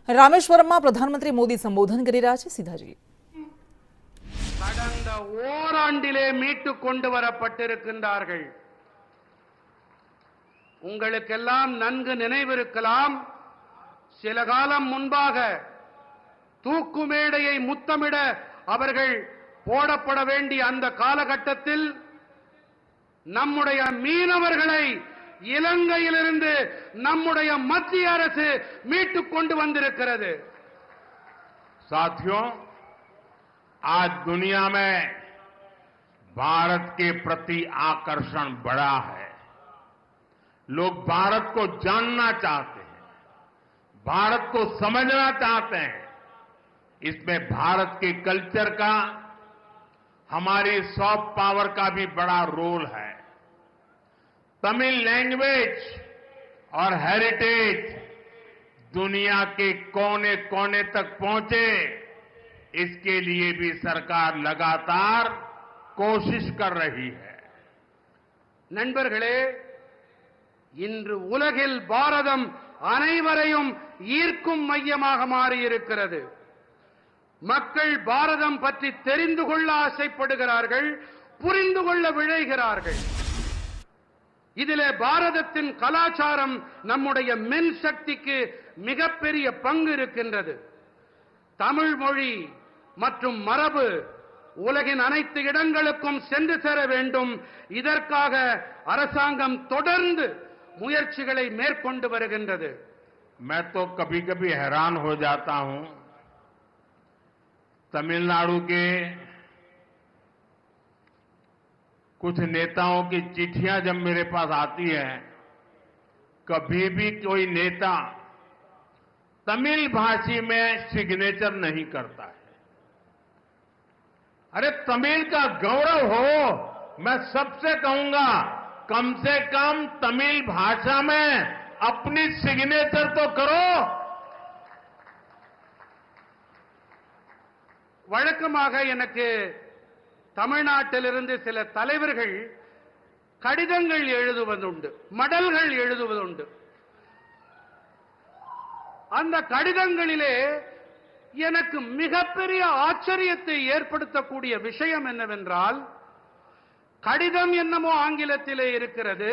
રામેશ્વરમમાં પ્રધાનમંત્રી મોદી સંબોધન કરી રહ્યા છે. સીધા જોઈએ. கடந்த ஓராண்டிலே மீட்டு கொண்டு வரப்பட்டிருக்கின்றார்கள். உங்களுக்கெல்லாம் நன்கு நினைவிருக்கலாம், சில காலம் முன்பாக தூக்கு மேடையை முத்தமிட அவர்கள் போடப்பட வேண்டிய அந்த காலகட்டத்தில் நம்முடைய மீனவர்களை இலங்கையிலிருந்து நம்முடைய மத்திய அரசு மீட்டு கொண்டு வந்திருக்கிறது. साथियों, आज दुनिया में भारत के प्रति आकर्षण बढ़ा है. लोग भारत को जानना चाहते हैं, भारत को समझना चाहते हैं. इसमें भारत के कल्चर का, हमारी सॉफ्ट पावर का भी बड़ा रोल है. तमिल लैंग्वेज और हेरिटेज दुनिया के कोने कोने तक पहुंचे, इसके लिए भी सरकार लगातार कोशिश कर रही है. நண்பர்களே, இன்று உலகில் பாரதம் அனைவரையும் ஈர்க்கும் மையமாக மாறியிருக்கிறது. மக்கள் பாரதம் பற்றி தெரிந்து கொள்ள ஆசைப்படுகிறார்கள், புரிந்து கொள்ள விழைகிறார்கள். இதிலே பாரதத்தின் கலாச்சாரம், நம்முடைய மென் சக்திக்கு மிகப்பெரிய பங்கு இருக்கின்றது. தமிழ் மொழி மற்றும் மரபு உலகின் அனைத்து இடங்களுக்கும் சென்று சேர வேண்டும். இதற்காக அரசாங்கம் தொடர்ந்து முயற்சிகளை மேற்கொண்டு வருகின்றது. मैं तो कभी कभी हैरान हो जाता हूं, तमिलनाडु के कुछ नेताओं की चिट्ठियां जब मेरे पास आती हैं, कभी भी कोई नेता तमिल भाषी में सिग्नेचर नहीं करता है. अरे तमिल का गौरव हो, मैं सबसे कहूंगा कम से कम तमिल भाषा में अपनी सिग्नेचर तो करो. வழக்கமாக எனக்கு தமிழ்நாட்டிலிருந்து சில தலைவர்கள் கடிதங்கள் எழுதுவதுண்டு, மடல்கள் எழுதுவதுண்டு. அந்த கடிதங்களிலே எனக்கு மிகப்பெரிய ஆச்சரியத்தை ஏற்படுத்தக்கூடிய விஷயம் என்னவென்றால், கடிதம் என்னமோ ஆங்கிலத்திலே இருக்கிறது,